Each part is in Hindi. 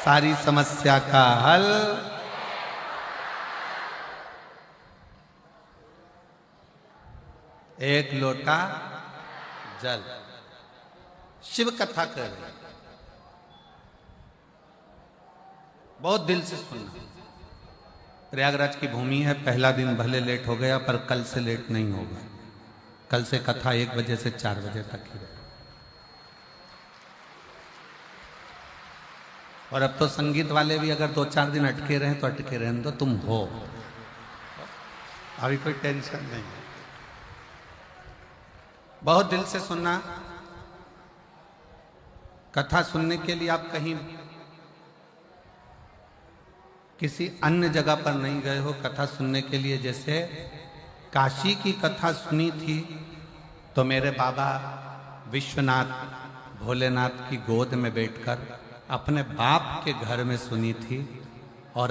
सारी समस्या का हल एक लोटा जल। शिव कथा कर रहे हैं, बहुत दिल से सुनना। प्रयागराज की भूमि है, पहला दिन भले लेट हो गया पर कल से लेट नहीं होगा। कल से कथा 1 बजे से 4 बजे तक ही रहेगी। और अब तो संगीत वाले भी अगर 2-4 दिन अटके रहे तो अटके रहने दो, तुम हो, अभी कोई टेंशन नहीं। बहुत दिल से सुनना। कथा सुनने के लिए आप कहीं किसी अन्य जगह पर नहीं गए हो कथा सुनने के लिए। जैसे काशी की कथा सुनी थी तो मेरे बाबा विश्वनाथ भोलेनाथ की गोद में बैठकर अपने बाप के घर में सुनी थी, और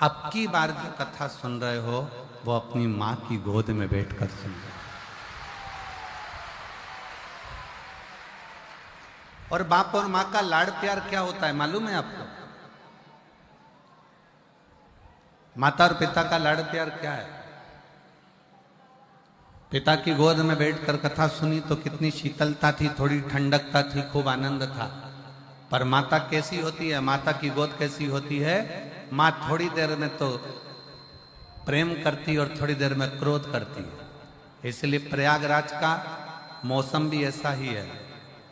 अब की बार जो कथा सुन रहे हो वो अपनी माँ की गोद में बैठकर सुन रहे हो। और बाप और माँ का लाड़ प्यार क्या होता है मालूम है आपको? माता और पिता का लाड़ प्यार क्या है? पिता की गोद में बैठकर कथा सुनी तो कितनी शीतलता थी, थोड़ी ठंडकता थी, खूब आनंद था। पर माता कैसी होती है, माता की गोद कैसी होती है? माँ थोड़ी देर में तो प्रेम करती और थोड़ी देर में क्रोध करती है। इसलिए प्रयागराज का मौसम भी ऐसा ही है।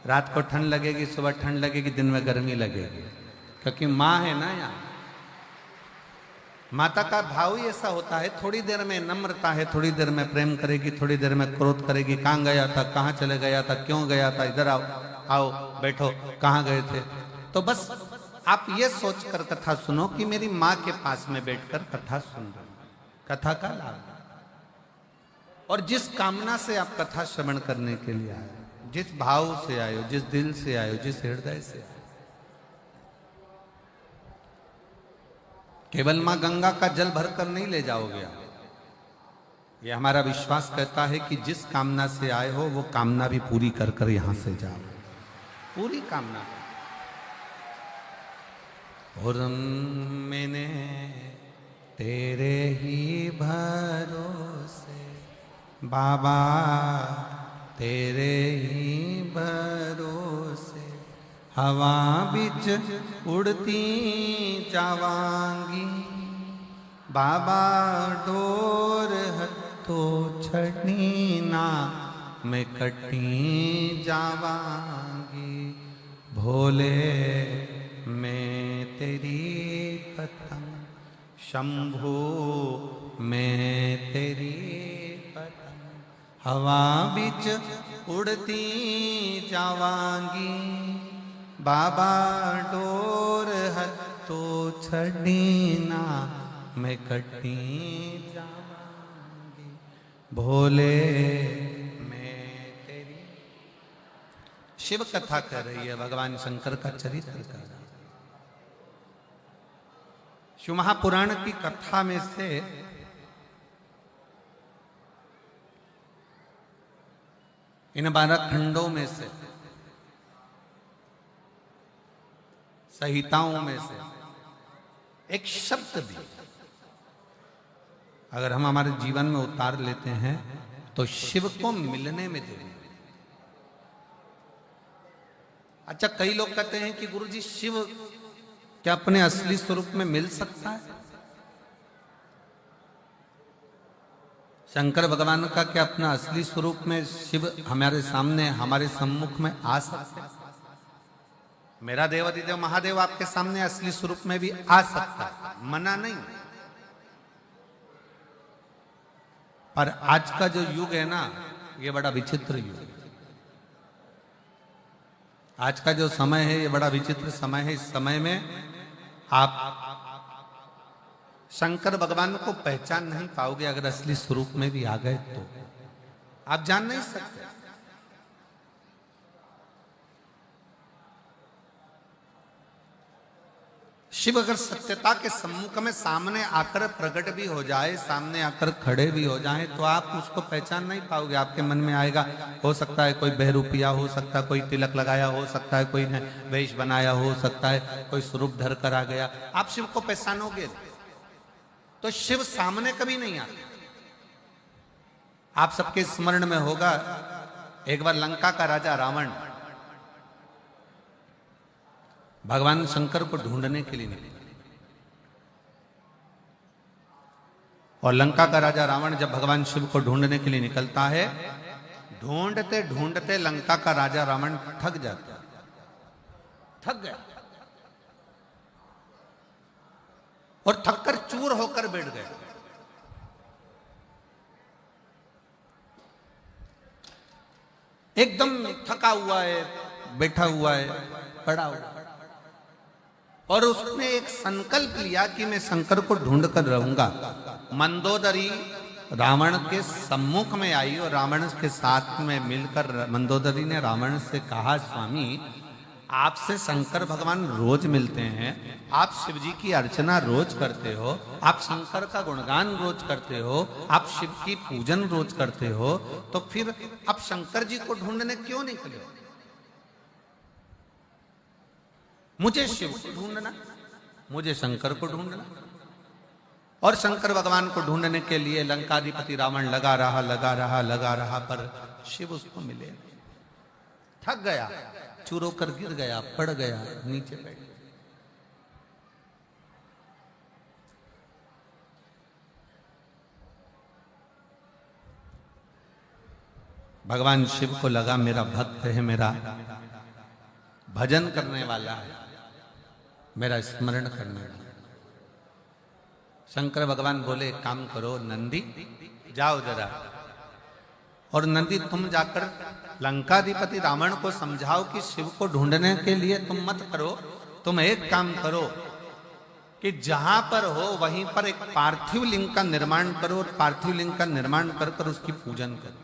रात को ठंड लगेगी, सुबह ठंड लगेगी, दिन में गर्मी लगेगी, क्योंकि माँ है ना यहाँ। माता का भाव ही ऐसा होता है, थोड़ी देर में नम्रता है, थोड़ी देर में प्रेम करेगी, थोड़ी देर में क्रोध करेगी। कहाँ गया था, कहाँ चले गया था, क्यों गया था, इधर आओ, आओ बैठो, कहाँ गए थे। तो बस आप ये सोचकर कथा सुनो कि मेरी माँ के पास में बैठकर कथा सुन रहे हो। कथा का लाभ, और जिस कामना से आप कथा श्रवण करने के लिए आए, जिस भाव से आए हो, जिस दिल से आए हो, जिस हृदय से आए, केवल मां गंगा का जल भरकर नहीं ले जाओगे आप। ये हमारा विश्वास कहता है कि जिस कामना से आए हो वो कामना भी पूरी कर कर यहां से जाओ, पूरी कामना। और मैंने तेरे ही भरोसे बाबा, तेरे ही भरोसे हवा बिच उड़ती जावांगी। बाबा डोर हथो छड़ी ना मैं कटी जावांगी। भोले मैं तेरी पतंग, शंभू मैं तेरी पतंग, हवा बिच उड़ती जावांगी। बाबा डोर हथो छड़ी ना मैं कटी जावांगी। भोले मैं तेरी। शिव कथा कर रही है, भगवान शंकर का चरित्र कर रही है। शिव महापुराण की कथा में से इन 12 खंडों में से, संहिताओं में से एक शब्द भी अगर हम हमारे जीवन में उतार लेते हैं तो शिव को मिलने में देरी। अच्छा, कई लोग कहते हैं कि गुरुजी शिव क्या अपने असली स्वरूप में मिल सकता है? शंकर भगवान का क्या अपना असली स्वरूप में शिव हमारे सामने, हमारे सम्मुख में आ सकते हैं? मेरा देवाधिदेव महादेव आपके सामने असली स्वरूप में भी आ सकता है, मना नहीं। पर आज का जो युग है ना, ये बड़ा विचित्र युग है। आज का जो समय है ये बड़ा विचित्र समय है। इस समय में आप शंकर भगवान को पहचान नहीं पाओगे। अगर असली स्वरूप में भी आ गए तो आप जान नहीं सकते। शिव अगर सत्यता के सम्मुख में सामने आकर प्रकट भी हो जाए, सामने आकर खड़े भी हो जाए, तो आप उसको पहचान नहीं पाओगे। आपके मन में आएगा, हो सकता है कोई बहरूपिया, हो सकता है कोई तिलक लगाया, हो सकता है कोई ने वेश बनाया, हो सकता है कोई स्वरूप धर कर आ गया, आप शिव को पहचानोगे। तो शिव सामने कभी नहीं आते। आप सबके स्मरण में होगा, एक बार लंका का राजा रावण भगवान शंकर को ढूंढने के लिए निकला। और लंका का राजा रावण जब भगवान शिव को ढूंढने के लिए निकलता है, ढूंढते ढूंढते लंका का राजा रावण थक जाता, थक गया और थककर चूर होकर बैठ गया। एकदम थका हुआ है, बैठा हुआ है, पड़ा हुआ, और उसने एक संकल्प लिया कि मैं शंकर को ढूंढ कर रहूंगा। मंदोदरी रावण के सम्मुख में आई और रावण के साथ में मिलकर मंदोदरी ने रावण से कहा, स्वामी आपसे शंकर भगवान रोज मिलते हैं, आप शिव जी की अर्चना रोज करते हो, आप शंकर का गुणगान रोज करते हो, आप शिव की पूजन रोज करते हो, तो फिर आप शंकर जी को ढूंढने क्यों निकले? मुझे शिव को ढूंढना, मुझे शंकर को ढूंढना। और शंकर भगवान को ढूंढने के लिए लंकाधिपति रावण लगा रहा, पर शिव उसको मिले। थक गया, चूर होकर गिर गया, पड़ गया, नीचे बैठ गया। भगवान शिव को लगा मेरा भक्त है, मेरा भजन करने वाला है, मेरा स्मरण करने वाला। शंकर भगवान बोले, काम करो नंदी, जाओ जरा, और नंदी तुम जाकर लंकाधिपति रावण को समझाओ कि शिव को ढूंढने के लिए तुम मत करो, तुम एक काम करो कि जहां पर हो वहीं पर एक पार्थिव लिंग का निर्माण करो, और पार्थिव लिंग का निर्माण कर कर उसकी पूजन करो।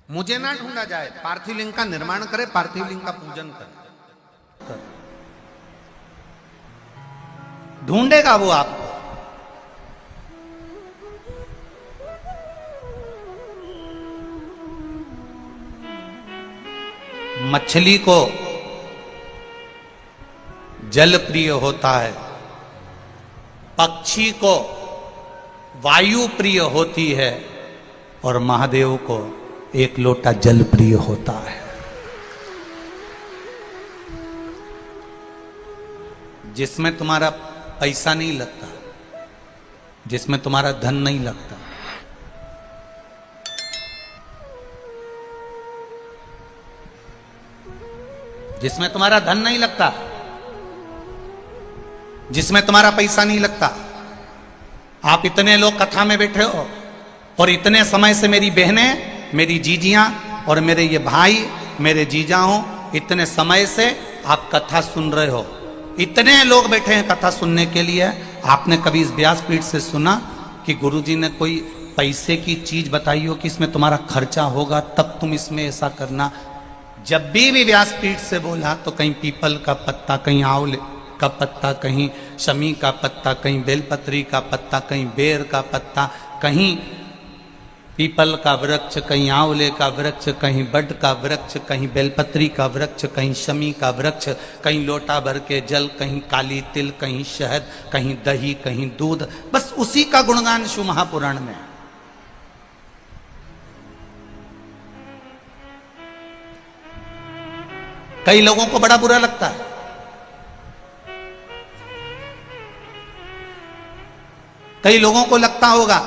मुझे ना ढूंढा जाए, पार्थिव लिंग का निर्माण करे, पार्थिव लिंग का पूजन करे। ढूंढेगा वो आपको। मछली को जल प्रिय होता है, पक्षी को वायु प्रिय होती है, और महादेव को एक लोटा जल प्रिय होता है। जिसमें तुम्हारा पैसा नहीं लगता, जिसमें तुम्हारा धन नहीं लगता, जिसमें तुम्हारा धन नहीं लगता, जिसमें तुम्हारा पैसा नहीं लगता। आप इतने लोग कथा में बैठे हो, और इतने समय से मेरी बहनें, मेरी जीजियां और मेरे ये भाई, मेरे जीजाओं, इतने समय से आप कथा सुन रहे हो। इतने लोग बैठे हैं कथा सुनने के लिए। आपने कभी इस व्यासपीठ से सुना कि गुरुजी ने कोई पैसे की चीज बताई हो कि इसमें तुम्हारा खर्चा होगा, तब तुम इसमें ऐसा करना? जब भी व्यासपीठ से बोला तो कहीं पीपल का पत्ता, कहीं आंवले का पत्ता, कहीं शमी का पत्ता, कहीं बेलपत्री का पत्ता, कहीं बेर का पत्ता, कहीं पीपल का वृक्ष, कहीं आंवले का वृक्ष, कहीं बड का वृक्ष, कहीं बेलपत्री का वृक्ष, कहीं शमी का वृक्ष, कहीं लोटा भर के जल, कहीं काली तिल, कहीं शहद, कहीं दही, कहीं दूध। बस उसी का गुणगान शिव महापुराण में। कई लोगों को बड़ा बुरा लगता है, कई लोगों को लगता होगा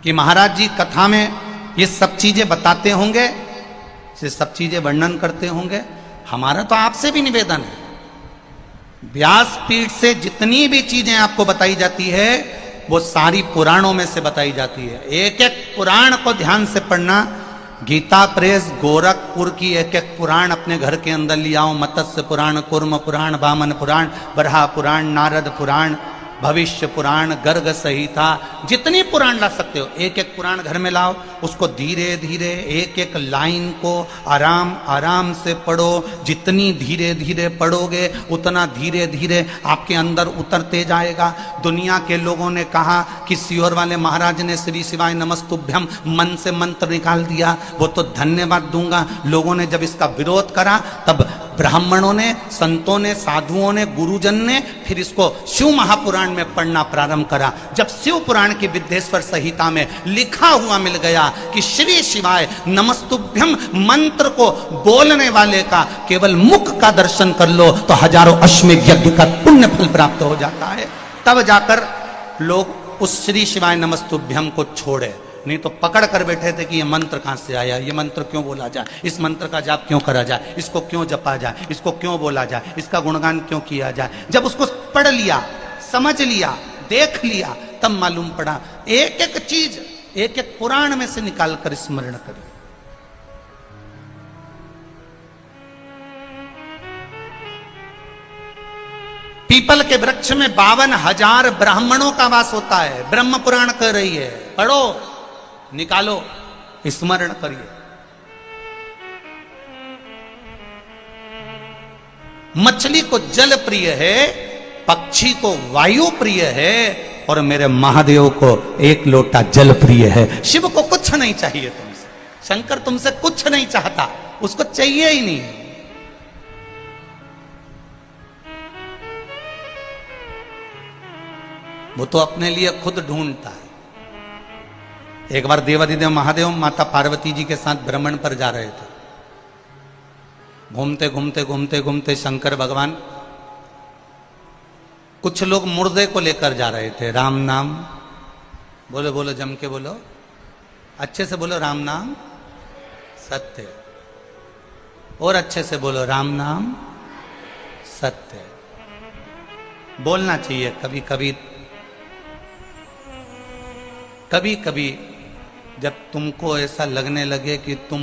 कि महाराज जी कथा में ये सब चीजें बताते होंगे, ये सब चीजें वर्णन करते होंगे। हमारा तो आपसे भी निवेदन है, व्यासपीठ से जितनी भी चीजें आपको बताई जाती है वो सारी पुराणों में से बताई जाती है। एक एक पुराण को ध्यान से पढ़ना। गीता प्रेस गोरखपुर की एक एक पुराण अपने घर के अंदर ले आओ। मत्स्य पुराण, कुर्म पुराण, वामन पुराण, बरहा पुराण, नारद पुराण, भविष्य पुराण, गर्ग संहिता, जितनी पुराण ला सकते हो एक एक पुराण घर में लाओ, उसको धीरे धीरे एक एक लाइन को आराम आराम से पढ़ो। जितनी धीरे धीरे पढ़ोगे उतना धीरे धीरे आपके अंदर उतरते जाएगा। दुनिया के लोगों ने कहा कि सीहोर वाले महाराज ने श्री शिवाय नमस्तुभ्यम मन से मंत्र निकाल दिया, वो तो धन्यवाद दूंगा। लोगों ने जब इसका विरोध करा तब ब्राह्मणों ने, संतों ने, साधुओं ने, गुरुजन ने फिर इसको शिव महापुराण में पढ़ना प्रारंभ करा। जब शिव पुराण की विद्येश्वर संहिता में लिखा हुआ मिल गया कि श्री शिवाय नमस्तुभ्यम मंत्र को बोलने वाले का केवल मुख का दर्शन कर लो तो हजारों अश्वमेध यज्ञ का पुण्य फल प्राप्त हो जाता है, तब जाकर लोग उस श्री शिवाय नमस्तुभ्यम को छोड़े। नहीं तो पकड़ कर बैठे थे कि ये मंत्र कहां से आया, ये मंत्र क्यों बोला जाए, इस मंत्र का जाप क्यों करा जाए, इसको क्यों जपा जाए, इसको क्यों बोला जाए, इसका गुणगान क्यों किया जाए। जब उसको पढ़ लिया, समझ लिया, देख लिया, तब मालूम पड़ा एक एक चीज एक एक पुराण में से निकाल कर स्मरण करें। पीपल के वृक्ष में 52,000 ब्राह्मणों का वास होता है। ब्रह्म पुराण कह रही है, पढ़ो, निकालो, स्मरण करिए। मछली को जल प्रिय है, पक्षी को वायु प्रिय है, और मेरे महादेव को एक लोटा जल प्रिय है। शिव को कुछ नहीं चाहिए तुमसे, शंकर तुमसे कुछ नहीं चाहता, उसको चाहिए ही नहीं। वो तो अपने लिए खुद ढूंढता है। एक बार देवाधिदेव महादेव माता पार्वती जी के साथ भ्रमण पर जा रहे थे। घूमते घूमते घूमते घूमते शंकर भगवान, कुछ लोग मुर्दे को लेकर जा रहे थे। राम नाम बोलो, बोलो जम के बोलो, अच्छे से बोलो, राम नाम सत्य, और अच्छे से बोलो, राम नाम सत्य। बोलना चाहिए कभी कभी। कभी कभी जब तुमको ऐसा लगने लगे कि तुम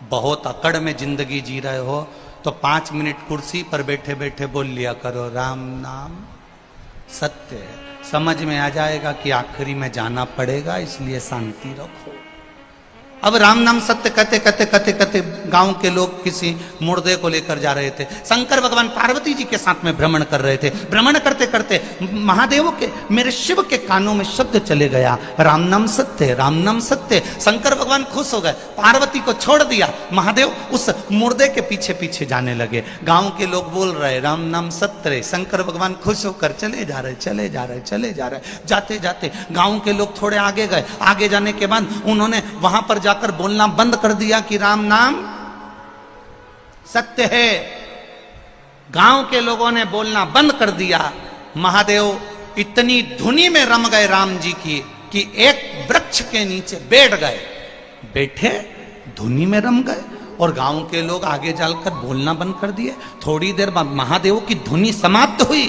बहुत अकड़ में जिंदगी जी रहे हो, तो 5 मिनट कुर्सी पर बैठे बैठे बोल लिया करो, राम नाम सत्य है। समझ में आ जाएगा कि आखिरी में जाना पड़ेगा, इसलिए शांति रखो। अब राम नाम सत्य कहते कहते कहते कहते गांव के लोग किसी मुर्दे को लेकर जा रहे थे। शंकर भगवान पार्वती जी के साथ में भ्रमण कर रहे थे। भ्रमण करते करते महादेव के, मेरे शिव के कानों में शब्द चले गया, राम नाम सत्य, राम नाम सत्य। शंकर भगवान खुश हो गए, पार्वती को छोड़ दिया। महादेव उस मुर्दे के पीछे पीछे जाने लगे। गांव के लोग बोल रहे राम नाम सत्य रे। शंकर भगवान खुश होकर चले जा रहे, चले जा रहे, चले जा रहे। जाते जाते गांव के लोग थोड़े आगे गए। आगे जाने के बाद उन्होंने वहां पर कर बोलना बंद कर दिया कि राम नाम सत्य है। गांव के लोगों ने बोलना बंद कर दिया। महादेव इतनी धुनी में रम गए राम जी की कि एक वृक्ष के नीचे बैठ गए। बैठे, धुनी में रम गए, और गांव के लोग आगे चलकर बोलना बंद कर दिए। थोड़ी देर बाद महादेव की धुनी समाप्त हुई,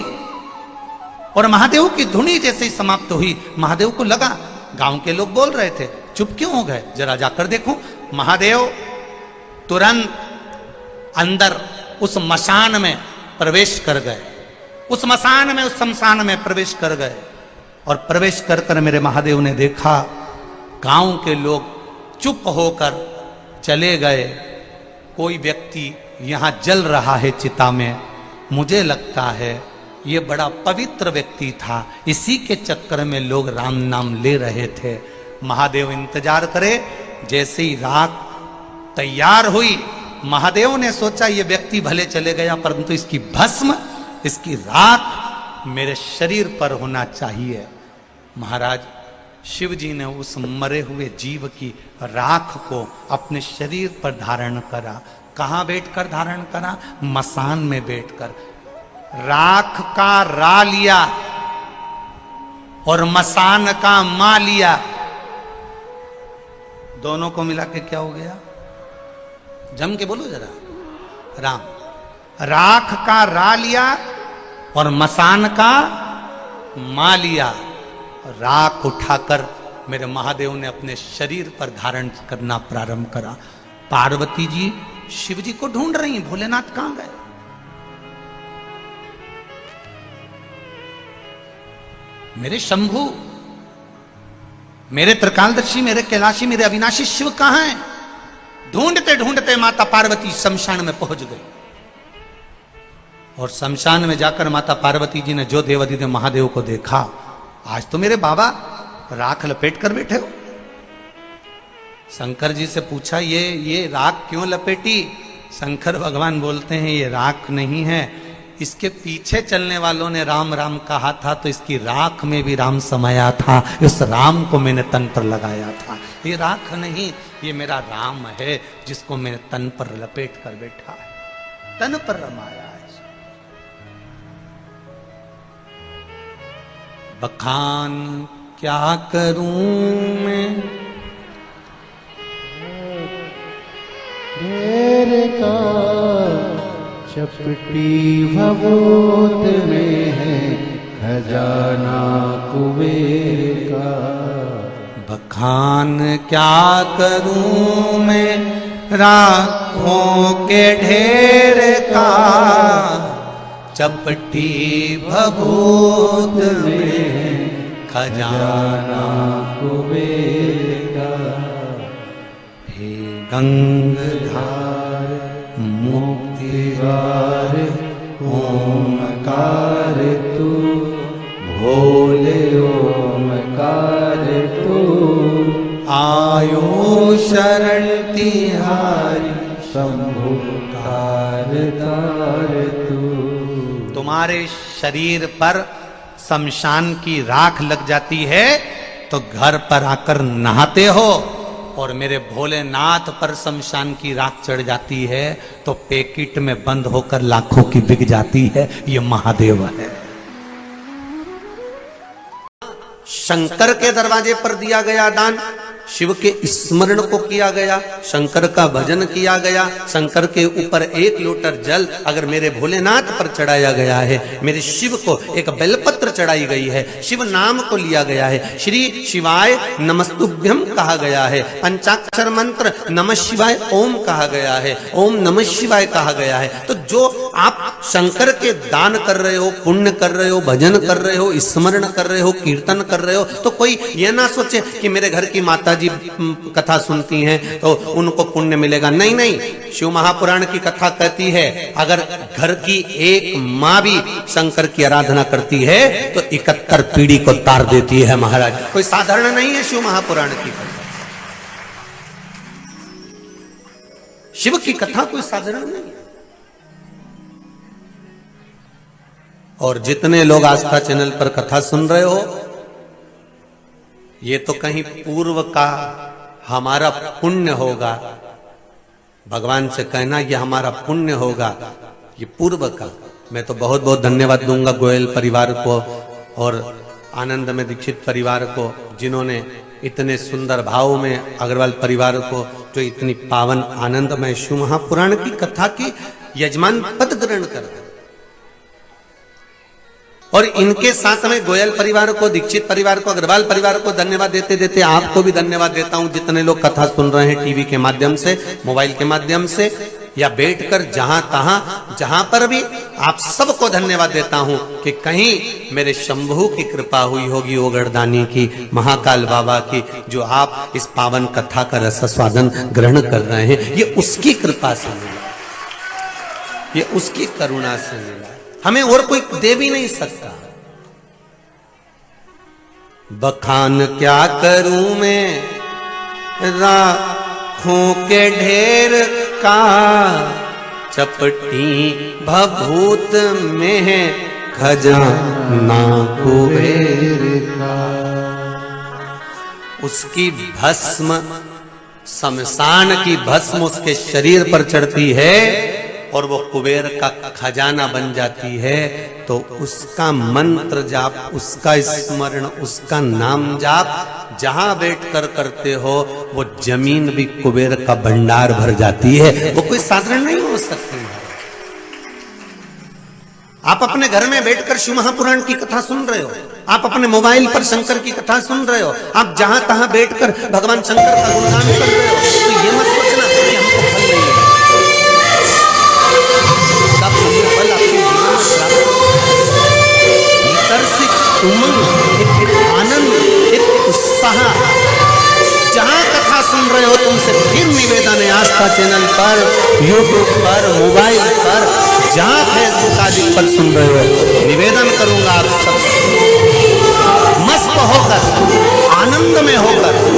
और महादेव की धुनी जैसे ही समाप्त हुई, महादेव को लगा गांव के लोग बोल रहे थे, चुप क्यों हो गए, जरा जाकर देखो। महादेव तुरंत अंदर उस मशान में प्रवेश कर गए। उस मशान में, उस शमशान में प्रवेश कर गए। और प्रवेश कर कर मेरे महादेव ने देखा गांव के लोग चुप होकर चले गए। कोई व्यक्ति यहां जल रहा है चिता में। मुझे लगता है ये बड़ा पवित्र व्यक्ति था, इसी के चक्कर में लोग राम नाम ले रहे थे। महादेव इंतजार करे। जैसे ही राख तैयार हुई, महादेव ने सोचा ये व्यक्ति भले चले गया, परंतु इसकी भस्म, इसकी राख मेरे शरीर पर होना चाहिए। महाराज शिव जी ने उस मरे हुए जीव की राख को अपने शरीर पर धारण करा। कहां बैठकर धारण करा? मसान में बैठकर। राख का रा लिया और मसान का मा लिया, दोनों को मिला के क्या हो गया? जम के बोलो जरा, राम। राख का रा लिया और मसान का मा लिया। राख उठाकर मेरे महादेव ने अपने शरीर पर धारण करना प्रारंभ करा। पार्वती जी शिव जी को ढूंढ रही हैं, भोलेनाथ कहां गए? मेरे शंभु, मेरे त्रिकालदर्शी, मेरे कैलाशी, मेरे अविनाशी शिव कहां है? ढूंढते ढूंढते माता पार्वती शमशान में पहुंच गई। और शमशान में जाकर माता पार्वती जी ने जो देवाधिदेव महादेव को देखा, आज तो मेरे बाबा राख लपेट कर बैठे हो। शंकर जी से पूछा, ये राख क्यों लपेटी? शंकर भगवान बोलते हैं, ये राख नहीं है, इसके पीछे चलने वालों ने राम राम कहा था, तो इसकी राख में भी राम समाया था, उस राम को मैंने तन पर लगाया था। ये राख नहीं, ये मेरा राम है, जिसको मैंने तन पर लपेट कर बैठा है, तन पर रमाया है। बखान क्या करूं मैं ढेर का, चपटी भभूत में है खजाना कुबेर का। बखान क्या करूं मैं राखों के ढेर का, चपटी भभूत में खजाना कुबेर का। हे गंगाधार मुक्तिवार ओमकार तू, भोले ओमकार तू। आयो शरण तिहारी शंभु तार तार तू। तुम्हारे शरीर पर शमशान की राख लग जाती है तो घर पर आकर नहाते हो, और मेरे भोलेनाथ पर शमशान की राख चढ़ जाती है तो पैकेट में बंद होकर लाखों की बिक जाती है। ये महादेव है। शंकर के दरवाजे पर दिया गया दान, शिव के स्मरण को किया गया, शंकर का भजन किया गया, शंकर के ऊपर 1 लोटर जल अगर मेरे भोलेनाथ पर चढ़ाया गया है, मेरे शिव को एक बेलपत्र चढ़ाई गई है, शिव नाम को लिया गया है, श्री शिवाय नमस्तुभ्यम कहा गया है, पंचाक्षर मंत्र नमः शिवाय ओम कहा गया है, ओम नमः शिवाय कहा गया है। तो जो आप शंकर के दान कर रहे हो, पुण्य कर रहे हो, भजन कर रहे हो, स्मरण कर रहे हो, कीर्तन कर रहे हो, तो कोई यह ना सोचे कि मेरे घर की माता जी कथा सुनती हैं तो उनको पुण्य मिलेगा। नहीं नहीं, शिव महापुराण की कथा कहती है अगर घर की एक माँ भी शंकर की आराधना करती है तो 71 पीढ़ी को तार देती है महाराज। कोई साधारण नहीं है शिव महापुराण की कथा। शिव की कथा कोई साधारण नहीं है। और जितने लोग आस्था चैनल पर कथा सुन रहे हो, ये तो कहीं पूर्व का हमारा पुण्य होगा। भगवान से कहना ये हमारा पुण्य होगा, ये पूर्व का। मैं तो बहुत बहुत धन्यवाद दूंगा गोयल परिवार को और आनंद में दीक्षित परिवार को, जिन्होंने इतने सुंदर भाव में अग्रवाल परिवार को जो इतनी पावन आनंदमय शिव महापुराण की कथा की यजमान पद ग्रहण कर। और इनके साथ में गोयल परिवार को, दीक्षित परिवार को, अग्रवाल परिवार को धन्यवाद देते देते आपको भी धन्यवाद देता हूं, जितने लोग कथा सुन रहे हैं टीवी के माध्यम से, मोबाइल के माध्यम से या बैठकर जहां तहां जहां पर भी, आप सबको धन्यवाद देता हूं कि कहीं मेरे शंभु की कृपा हुई होगी, ओगड़दानी की, महाकाल बाबा की, जो आप इस पावन कथा का रस स्वादन ग्रहण कर रहे हैं, ये उसकी कृपा से मिला, ये उसकी करुणा से मिला। हमें और कोई दे भी नहीं सकता। बखान क्या करूं मैं राखों के ढेर का, चपटी भभूत में है खजाना कुबेर का। उसकी भस्म, शमशान की भस्म उसके शरीर पर चढ़ती है और वो कुबेर का खजाना बन जाती है, तो उसका मंत्र जाप, उसका स्मरण, उसका नाम जाप जहां बैठकर करते हो, वो जमीन भी कुबेर का भंडार भर जाती है। वो कोई साधारण नहीं हो सकती है। आप अपने घर में बैठकर शिव महापुराण की कथा सुन रहे हो, आप अपने मोबाइल पर शंकर की कथा सुन रहे हो, आप जहां तहां बैठकर भगवान शंकर का गुणगान कर रहे हो, तो ये मत सोचना कि हमको फल नहीं है। फल आपके जीवन में भीतर से उमंग, एक जहां कथा सुन रहे हो तुमसे फिर निवेदन है, आस्था चैनल पर, यूट्यूब पर, मोबाइल पर, जहां फेसबुक आदि पर सुन रहे हो, निवेदन करूंगा आप सब मस्त होकर, आनंद में होकर